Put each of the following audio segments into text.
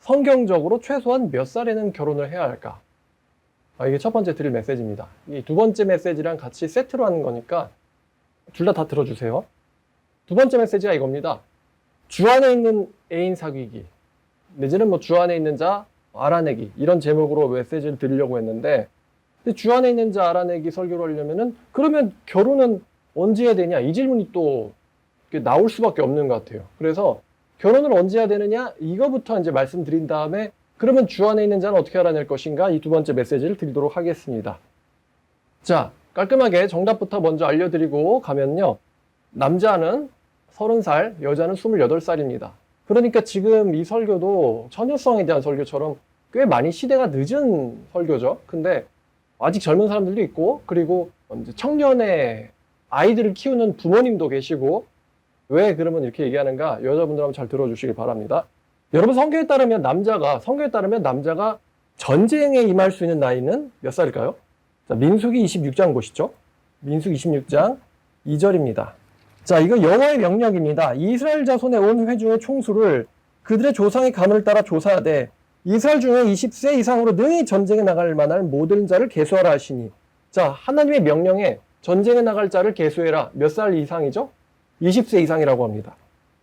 성경적으로 최소한 몇 살에는 결혼을 해야 할까? 이게 첫 번째 드릴 메시지입니다. 이 두 번째 메시지랑 같이 세트로 하는 거니까 둘 다 들어주세요. 두 번째 메시지가 이겁니다. 주 안에 있는 애인 사귀기, 내지는 뭐 주 안에 있는 자 알아내기, 이런 제목으로 메시지를 드리려고 했는데, 근데 주 안에 있는 자 알아내기 설교를 하려면은 그러면 결혼은 언제 해야 되냐, 이 질문이 또 나올 수밖에 없는 것 같아요. 그래서 결혼을 언제 해야 되느냐, 이거부터 이제 말씀드린 다음에 그러면 주 안에 있는 자는 어떻게 알아낼 것인가, 이 두 번째 메시지를 드리도록 하겠습니다. 자, 깔끔하게 정답부터 먼저 알려드리고 가면요, 남자는 30살, 여자는 28살입니다. 그러니까 지금 이 설교도 처녀성에 대한 설교처럼 꽤 많이 시대가 늦은 설교죠. 근데 아직 젊은 사람들도 있고, 그리고 이제 청년의 아이들을 키우는 부모님도 계시고, 왜 그러면 이렇게 얘기하는가, 여자분들 한번 잘 들어주시기 바랍니다. 여러분, 성경에 따르면 남자가 전쟁에 임할 수 있는 나이는 몇 살일까요? 자, 민수기 26장 보시죠. 민수기 26장 2절입니다. 자, 이거 여호와의 명령입니다. 이스라엘 자손의 온 회중의 총수를 그들의 조상의 가문을 따라 조사하되 이스라엘 중에 20세 이상으로 능히 전쟁에 나갈 만한 모든 자를 계수하라 하시니. 자, 하나님의 명령에 전쟁에 나갈 자를 계수해라. 몇 살 이상이죠? 20세 이상이라고 합니다.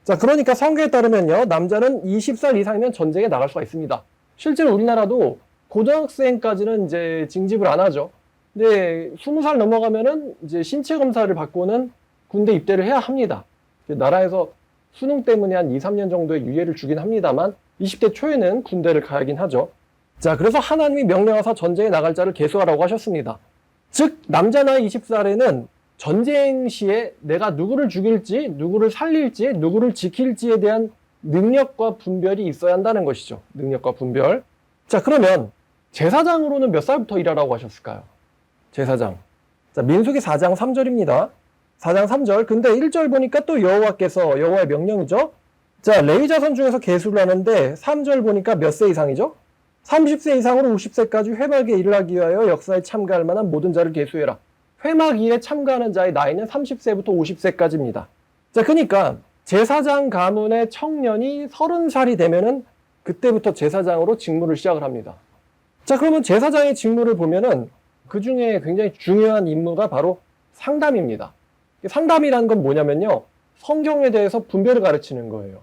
자, 그러니까 성경에 따르면요, 남자는 20살 이상이면 전쟁에 나갈 수가 있습니다. 실제로 우리나라도 고등학생까지는 이제 징집을 안 하죠. 근데 20살 넘어가면은 이제 신체 검사를 받고는 군대 입대를 해야 합니다. 나라에서 수능 때문에 한 2, 3년 정도의 유예를 주긴 합니다만 20대 초에는 군대를 가야긴 하죠. 자, 그래서 하나님이 명령하사 전쟁에 나갈 자를 계수하라고 하셨습니다. 즉, 남자 나이 20살에는 전쟁 시에 내가 누구를 죽일지, 누구를 살릴지, 누구를 지킬지에 대한 능력과 분별이 있어야 한다는 것이죠. 능력과 분별. 자, 그러면 제사장으로는 몇 살부터 일하라고 하셨을까요? 제사장. 자, 민수기 4장 3절입니다. 4장 3절. 근데 1절 보니까 또 여호와의 명령이죠. 자, 레위 자손 중에서 계수를 하는데 3절 보니까 몇 세 이상이죠? 30세 이상으로 50세까지 회막에 일을 하기 위하여 역사에 참가할 만한 모든 자를 계수해라. 회막 일에 참가하는 자의 나이는 30세부터 50세까지입니다. 자, 그러니까 제사장 가문의 청년이 30살이 되면은 그때부터 제사장으로 직무를 시작을 합니다. 자, 그러면 제사장의 직무를 보면은 그 중에 굉장히 중요한 임무가 바로 상담입니다. 상담이라는 건 뭐냐면요, 성경에 대해서 분별을 가르치는 거예요.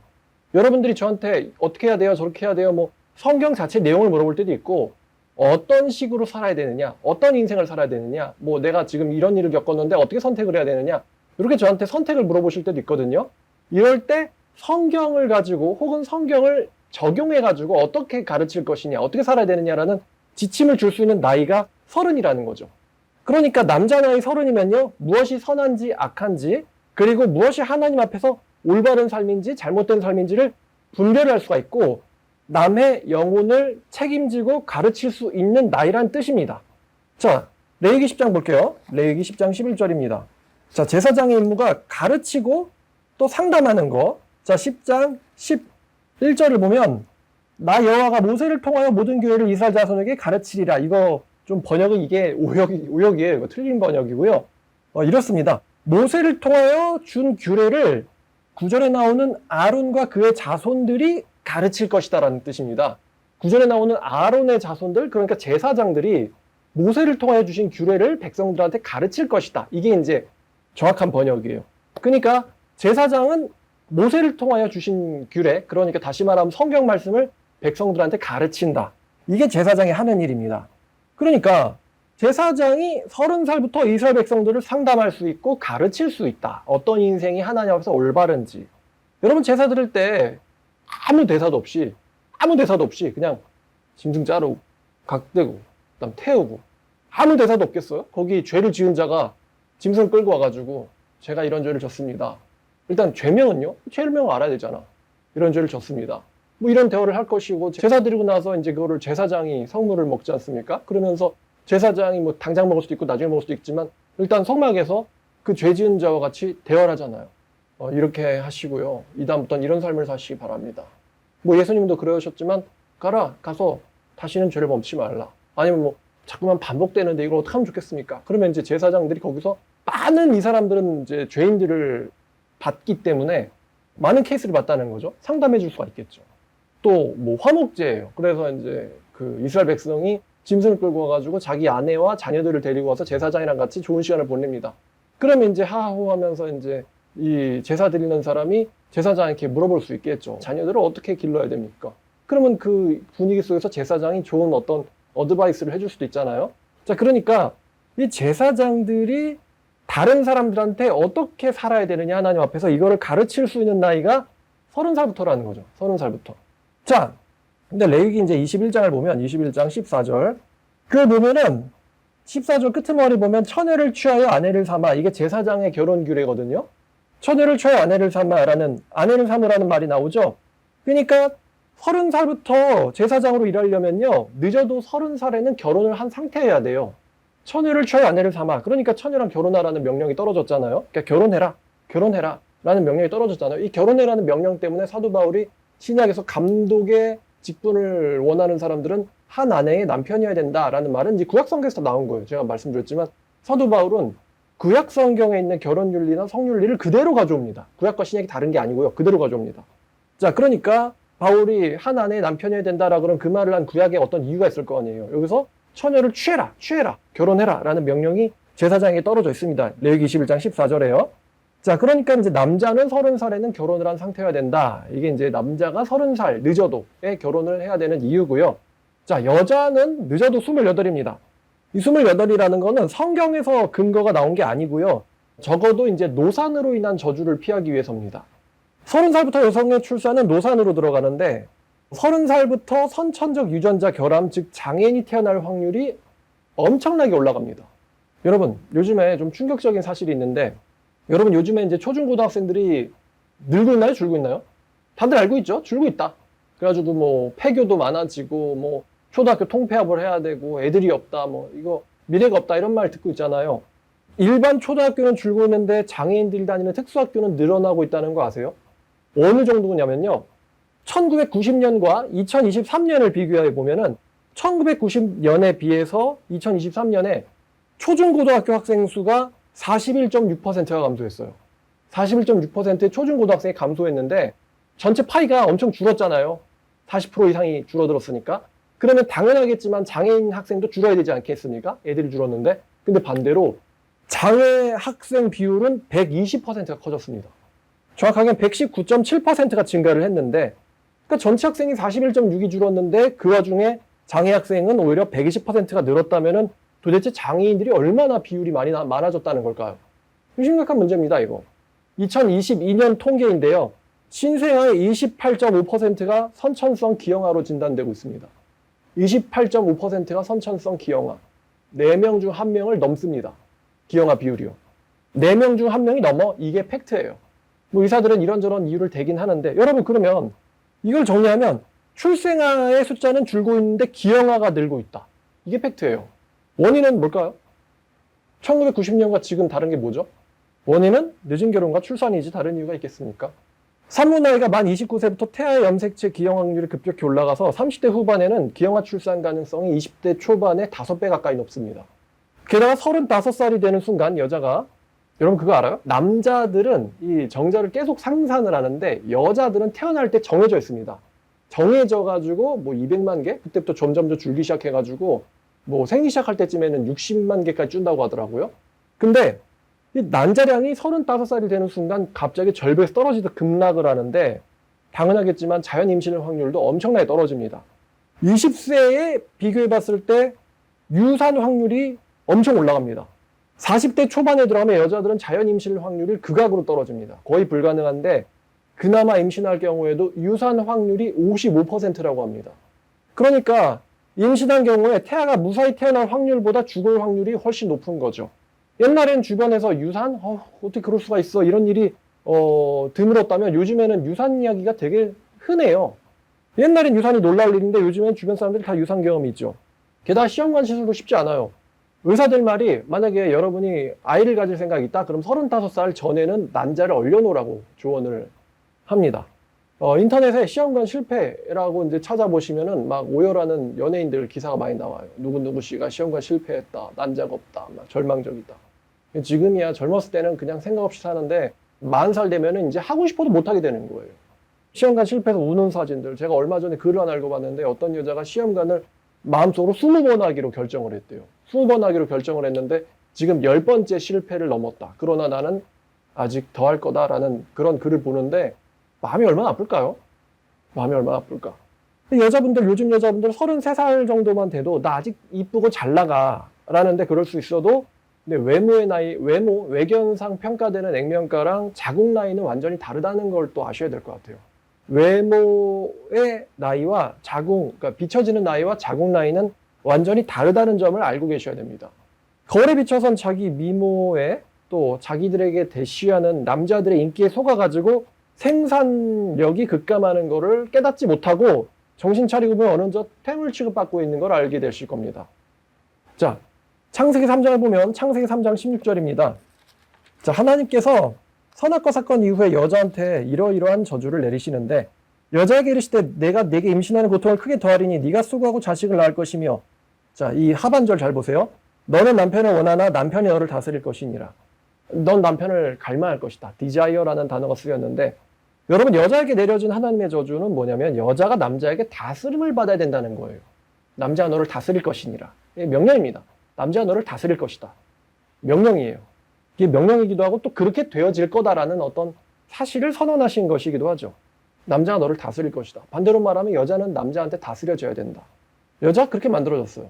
여러분들이 저한테 어떻게 해야 돼요, 저렇게 해야 돼요, 뭐 성경 자체 내용을 물어볼 때도 있고, 어떤 식으로 살아야 되느냐, 어떤 인생을 살아야 되느냐, 뭐 내가 지금 이런 일을 겪었는데 어떻게 선택을 해야 되느냐, 이렇게 저한테 선택을 물어보실 때도 있거든요. 이럴 때 성경을 가지고 혹은 성경을 적용해 가지고 어떻게 가르칠 것이냐, 어떻게 살아야 되느냐라는 지침을 줄 수 있는 나이가 30이라는 거죠. 그러니까 남자 나이 30이면요, 무엇이 선한지 악한지, 그리고 무엇이 하나님 앞에서 올바른 삶인지 잘못된 삶인지를 분별할 수가 있고, 남의 영혼을 책임지고 가르칠 수 있는 나이란 뜻입니다. 자, 레위기 10장 볼게요. 레위기 10장 11절입니다. 자, 제사장의 임무가 가르치고 또 상담하는 거. 자, 10장 11절을 보면 나 여호와가 모세를 통하여 모든 교회를 이스라엘 자손에게 가르치리라. 이거 좀 번역이 이게 오역이에요. 이거 틀린 번역이고요. 이렇습니다. 모세를 통하여 준 규례를 9절에 나오는 아론과 그의 자손들이 가르칠 것이다라는 뜻입니다. 9절에 나오는 아론의 자손들, 그러니까 제사장들이 모세를 통하여 주신 규례를 백성들한테 가르칠 것이다. 이게 이제 정확한 번역이에요. 그러니까 제사장은 모세를 통하여 주신 규례, 그러니까 다시 말하면 성경 말씀을 백성들한테 가르친다. 이게 제사장이 하는 일입니다. 그러니까 제사장이 30살부터 이스라엘 백성들을 상담할 수 있고 가르칠 수 있다. 어떤 인생이 하나님 앞에서 올바른지. 여러분, 제사 드릴 때 아무 대사도 없이 그냥 짐승 자르고 각대고 그다음 태우고 아무 대사도 없겠어요? 거기 죄를 지은 자가 짐승 끌고 와가지고 제가 이런 죄를 졌습니다. 일단 죄명은요, 죄명을 알아야 되잖아. 이런 죄를 졌습니다. 뭐 이런 대화를 할 것이고, 제사 드리고 나서 이제 그거를 제사장이 성물을 먹지 않습니까? 그러면서 제사장이 뭐 당장 먹을 수도 있고 나중에 먹을 수도 있지만 일단 성막에서 그 죄 지은 자와 같이 대화를 하잖아요. 이렇게 하시고요. 이다음부터는 이런 삶을 사시기 바랍니다. 뭐 예수님도 그러셨지만 가서 다시는 죄를 범치 말라. 아니면 뭐 자꾸만 반복되는데 이걸 어떻게 하면 좋겠습니까? 그러면 이제 제사장들이 거기서 많은 이 사람들은 이제 죄인들을 봤기 때문에 많은 케이스를 봤다는 거죠. 상담해 줄 수가 있겠죠. 또 뭐 화목제예요. 그래서 이제 그 이스라엘 백성이 짐승을 끌고 와가지고 자기 아내와 자녀들을 데리고 와서 제사장이랑 같이 좋은 시간을 보냅니다. 그러면 이제 하하호 하면서 이제 이 제사 드리는 사람이 제사장에게 물어볼 수 있겠죠. 자녀들을 어떻게 길러야 됩니까? 그러면 그 분위기 속에서 제사장이 좋은 어떤 어드바이스를 해줄 수도 있잖아요. 자, 그러니까 이 제사장들이 다른 사람들한테 어떻게 살아야 되느냐, 하나님 앞에서 이거를 가르칠 수 있는 나이가 30살부터라는 거죠. 30살부터. 자, 근데 레위기 이제 21장을 보면 21장 14절. 그걸 보면은 14절 끝머리 보면 처녀를 취하여 아내를 삼아, 이게 제사장의 결혼 규례거든요. 처녀를 취하여 아내를 삼으라는 말이 나오죠. 그러니까 30살부터 제사장으로 일하려면요, 늦어도 30살에는 결혼을 한 상태여야 돼요. 처녀를 취하여 아내를 삼아. 그러니까 처녀랑 결혼하라는 명령이 떨어졌잖아요. 그러니까 결혼해라 라는 명령이 떨어졌잖아요. 이 결혼해라는 명령 때문에 사도 바울이 신약에서 감독의 직분을 원하는 사람들은 한 아내의 남편이어야 된다라는 말은 이제 구약성경에서 나온 거예요. 제가 말씀드렸지만 사도 바울은 구약성경에 있는 결혼윤리나 성윤리를 그대로 가져옵니다. 구약과 신약이 다른 게 아니고요. 그대로 가져옵니다. 자, 그러니까 바울이 한 아내의 남편이어야 된다라 그런 그 말을 한 구약에 어떤 이유가 있을 거 아니에요. 여기서 처녀를 취해라, 결혼해라 라는 명령이 제사장에게 떨어져 있습니다. 레위기 21장 14절에요. 자, 그러니까 이제 남자는 30살에는 결혼을 한 상태여야 된다. 이게 이제 남자가 30살 늦어도에 결혼을 해야 되는 이유고요. 자, 여자는 늦어도 28입니다. 이 28이라는 거는 성경에서 근거가 나온 게 아니고요. 적어도 이제 노산으로 인한 저주를 피하기 위해서입니다. 30살부터 여성의 출산은 노산으로 들어가는데 30살부터 선천적 유전자 결함, 즉 장애인이 태어날 확률이 엄청나게 올라갑니다. 여러분, 요즘에 좀 충격적인 사실이 있는데, 여러분 요즘에 이제 초중고등학생들이 늘고 있나요? 줄고 있나요? 다들 알고 있죠? 줄고 있다. 그래가지고 뭐 폐교도 많아지고 뭐 초등학교 통폐합을 해야 되고 애들이 없다, 뭐 이거 미래가 없다 이런 말 듣고 있잖아요. 일반 초등학교는 줄고 있는데 장애인들이 다니는 특수학교는 늘어나고 있다는 거 아세요? 어느 정도냐면요, 1990년과 2023년을 비교해 보면은 1990년에 비해서 2023년에 초중고등학교 학생 수가 41.6%가 감소했어요. 41.6%의 초중고등학생이 감소했는데 전체 파이가 엄청 줄었잖아요. 40% 이상이 줄어들었으니까. 그러면 당연하겠지만 장애인 학생도 줄어야 되지 않겠습니까? 애들이 줄었는데. 근데 반대로 장애 학생 비율은 120%가 커졌습니다. 정확하게는 119.7%가 증가를 했는데, 그러니까 전체 학생이 41.6이 줄었는데 그 와중에 장애 학생은 오히려 120%가 늘었다면은 도대체 장애인들이 얼마나 비율이 많아졌다는 걸까요? 심각한 문제입니다, 이거. 2022년 통계인데요. 신생아의 28.5%가 선천성 기형아로 진단되고 있습니다. 28.5%가 선천성 기형아. 4명 중 1명을 넘습니다. 기형아 비율이요. 4명 중 1명이 넘어. 이게 팩트예요. 뭐 의사들은 이런저런 이유를 대긴 하는데, 여러분 그러면 이걸 정리하면 출생아의 숫자는 줄고 있는데 기형아가 늘고 있다. 이게 팩트예요. 원인은 뭘까요? 1990년과 지금 다른 게 뭐죠? 원인은 늦은 결혼과 출산이지 다른 이유가 있겠습니까? 산모 나이가 만 29세부터 태아 염색체 기형 확률이 급격히 올라가서 30대 후반에는 기형아 출산 가능성이 20대 초반에 5배 가까이 높습니다. 게다가 35살이 되는 순간 여자가, 여러분 그거 알아요? 남자들은 이 정자를 계속 상산을 하는데 여자들은 태어날 때 정해져 있습니다. 정해져가지고 뭐 200만 개? 그때부터 점점 줄기 시작해가지고 뭐 생리 시작할 때쯤에는 60만 개까지 준다고 하더라고요. 근데 이 난자량이 35살이 되는 순간 갑자기 절벽에서 떨어지듯 급락을 하는데, 당연하겠지만 자연 임신의 확률도 엄청나게 떨어집니다. 20세에 비교해 봤을 때 유산 확률이 엄청 올라갑니다. 40대 초반에 들어가면 여자들은 자연 임신 확률이 극악으로 떨어집니다. 거의 불가능한데 그나마 임신할 경우에도 유산 확률이 55%라고 합니다. 그러니까 임신한 경우에 태아가 무사히 태어날 확률보다 죽을 확률이 훨씬 높은 거죠. 옛날엔 주변에서 유산? 어떻게 그럴 수가 있어? 이런 일이 드물었다면 요즘에는 유산 이야기가 되게 흔해요. 옛날엔 유산이 놀랄 일인데 요즘엔 주변 사람들이 다 유산 경험이 있죠. 게다가 시험관 시술도 쉽지 않아요. 의사들 말이, 만약에 여러분이 아이를 가질 생각이 있다, 그럼 35살 전에는 난자를 얼려놓으라고 조언을 합니다. 인터넷에 시험관 실패라고 이제 찾아보시면은 막 오열하는 연예인들 기사가 많이 나와요. 누구누구 씨가 시험관 실패했다, 난자가 없다, 막 절망적이다. 지금이야 젊었을 때는 그냥 생각 없이 사는데 40살 되면은 이제 하고 싶어도 못하게 되는 거예요. 시험관 실패해서 우는 사진들. 제가 얼마 전에 글을 하나 읽어봤는데 어떤 여자가 시험관을 마음속으로 20번 하기로 결정을 했대요. 20번 하기로 결정을 했는데 지금 10번째 실패를 넘었다. 그러나 나는 아직 더 할 거다라는 그런 글을 보는데 마음이 얼마나 아플까요? 마음이 얼마나 아플까? 여자분들, 요즘 여자분들 33살 정도만 돼도 나 아직 이쁘고 잘 나가 라는데 그럴 수 있어도 근데 외모의 나이, 외견상 평가되는 액면가랑 자궁 나이는 완전히 다르다는 걸 또 아셔야 될 것 같아요. 외모의 나이와 자궁, 그러니까 비춰지는 나이와 자궁 나이는 완전히 다르다는 점을 알고 계셔야 됩니다. 거울에 비춰선 자기 미모에 또 자기들에게 대시하는 남자들의 인기에 속아가지고 생산력이 급감하는 거를 깨닫지 못하고 정신 차리고 보면 어느덧 퇴물 취급받고 있는 걸 알게 되실 겁니다. 자, 창세기 3장을 보면 창세기 3장 16절입니다. 자, 하나님께서 선악과 사건 이후에 여자한테 이러이러한 저주를 내리시는데 여자에게 이르시되 내가 네게 임신하는 고통을 크게 더하리니 네가 수고하고 자식을 낳을 것이며 자, 이 하반절 잘 보세요. 너는 남편을 원하나 남편이 너를 다스릴 것이니라. 넌 남편을 갈망할 것이다. desire라는 단어가 쓰였는데 여러분 여자에게 내려진 하나님의 저주는 뭐냐면 여자가 남자에게 다스림을 받아야 된다는 거예요. 남자가 너를 다스릴 것이니라. 이게 명령입니다. 남자가 너를 다스릴 것이다. 명령이에요. 이게 명령이기도 하고 또 그렇게 되어질 거다라는 어떤 사실을 선언하신 것이기도 하죠. 남자가 너를 다스릴 것이다. 반대로 말하면 여자는 남자한테 다스려져야 된다. 여자가 그렇게 만들어졌어요.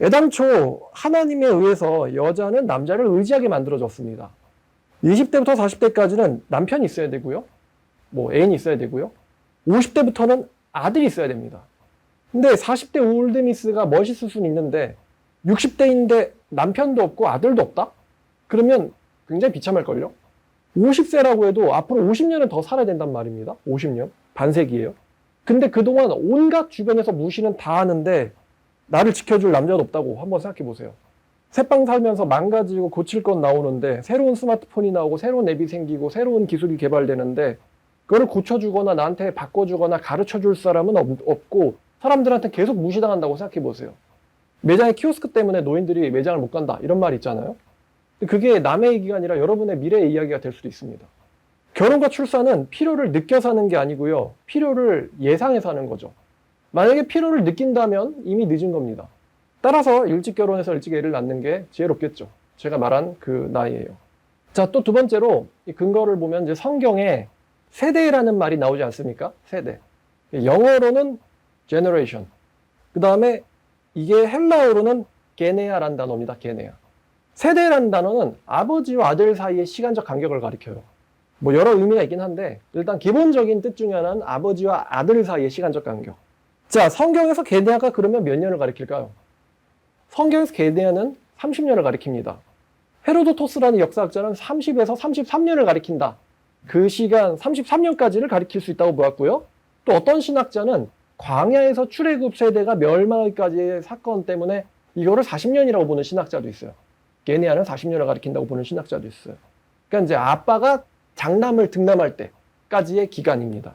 애당초 하나님에 의해서 여자는 남자를 의지하게 만들어졌습니다. 20대부터 40대까지는 남편이 있어야 되고요. 뭐 애인이 있어야 되고요. 50대부터는 아들이 있어야 됩니다. 근데 40대 올드미스가 멋있을 수는 있는데 60대인데 남편도 없고 아들도 없다? 그러면 굉장히 비참할걸요? 50세라고 해도 앞으로 50년은 더 살아야 된단 말입니다. 50년. 반세기예요. 근데 그동안 온갖 주변에서 무시는 다 하는데 나를 지켜줄 남자도 없다고 한번 생각해 보세요. 새빵 살면서 망가지고 고칠 건 나오는데 새로운 스마트폰이 나오고 새로운 앱이 생기고 새로운 기술이 개발되는데 그걸 고쳐주거나 나한테 바꿔주거나 가르쳐줄 사람은 없고 사람들한테 계속 무시당한다고 생각해 보세요. 매장의 키오스크 때문에 노인들이 매장을 못 간다 이런 말 있잖아요. 그게 남의 얘기가 아니라 여러분의 미래의 이야기가 될 수도 있습니다. 결혼과 출산은 필요를 느껴 사는 게 아니고요. 필요를 예상해서 하는 거죠. 만약에 필요를 느낀다면 이미 늦은 겁니다. 따라서 일찍 결혼해서 일찍 애를 낳는 게 지혜롭겠죠. 제가 말한 그 나이예요. 자, 또 두 번째로 이 근거를 보면 이제 성경에 세대라는 말이 나오지 않습니까? 세대. 영어로는 generation. 그 다음에 이게 헬라어로는 게네아라는 단어입니다. 게네아. 세대라는 단어는 아버지와 아들 사이의 시간적 간격을 가리켜요. 뭐 여러 의미가 있긴 한데 일단 기본적인 뜻 중에 하나는 아버지와 아들 사이의 시간적 간격. 자, 성경에서 게네아가 그러면 몇 년을 가리킬까요? 성경에서 게네아는 30년을 가리킵니다. 헤로도토스라는 역사학자는 30에서 33년을 가리킨다. 그 시간 33년까지를 가리킬 수 있다고 보았고요. 또 어떤 신학자는 광야에서 출애굽 세대가 멸망까지의 사건 때문에 이거를 40년이라고 보는 신학자도 있어요. 게네아는 40년을 가리킨다고 보는 신학자도 있어요. 그러니까 이제 아빠가 장남을 등남할 때까지의 기간입니다.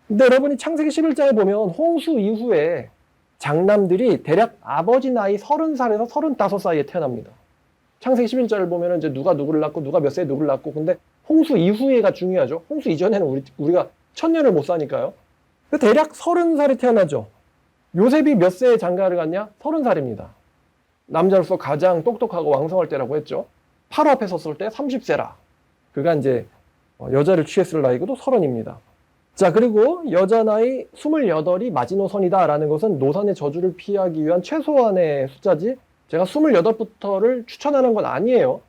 근데 여러분이 창세기 11장에 보면 홍수 이후에 장남들이 대략 아버지 나이 30살에서 35 사이에 태어납니다. 창세기 11장을 보면 이제 누가 누구를 낳고 누가 몇 세에 누구를 낳고 근데 홍수 이후에가 중요하죠. 홍수 이전에는 우리가 1000년을 못 사니까요. 대략 30살에 태어나죠. 요셉이 몇 세에 장가를 갔냐? 30살입니다. 남자로서 가장 똑똑하고 왕성할 때라고 했죠. 파로 앞에 섰을 때 30세라. 그가 이제 여자를 취했을 나이고도 30입니다. 자, 그리고 여자 나이 28이 마지노선이다라는 것은 노선의 저주를 피하기 위한 최소한의 숫자지 제가 28부터를 추천하는 건 아니에요.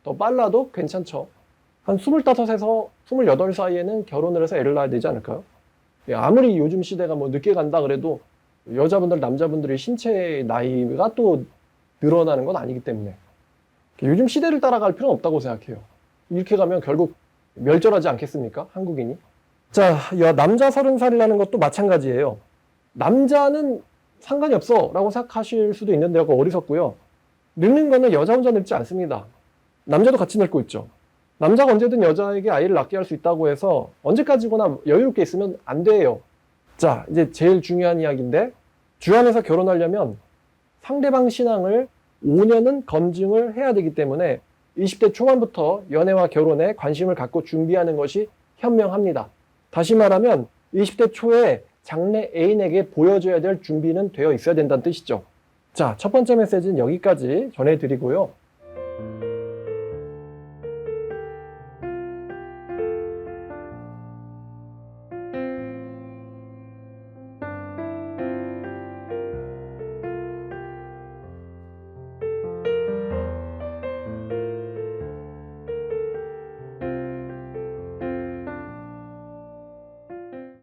더 빨라도 괜찮죠. 한 25에서 28 사이에는 결혼을 해서 애를 낳아야 되지 않을까요? 아무리 요즘 시대가 뭐 늦게 간다 그래도 여자분들, 남자분들의 신체 나이가 또 늘어나는 건 아니기 때문에 요즘 시대를 따라갈 필요는 없다고 생각해요. 이렇게 가면 결국 멸절하지 않겠습니까? 한국인이. 자, 남자 30살이라는 것도 마찬가지예요. 남자는 상관이 없어 라고 생각하실 수도 있는데 그거 어리석고요. 늙는 거는 여자 혼자 늙지 않습니다. 남자도 같이 늙고 있죠. 남자가 언제든 여자에게 아이를 낳게 할 수 있다고 해서 언제까지거나 여유롭게 있으면 안 돼요. 자, 이제 제일 중요한 이야기인데 주 안에서 결혼하려면 상대방 신앙을 5년은 검증을 해야 되기 때문에 20대 초반부터 연애와 결혼에 관심을 갖고 준비하는 것이 현명합니다. 다시 말하면 20대 초에 장래 애인에게 보여줘야 될 준비는 되어 있어야 된다는 뜻이죠. 자, 첫 번째 메시지는 여기까지 전해드리고요.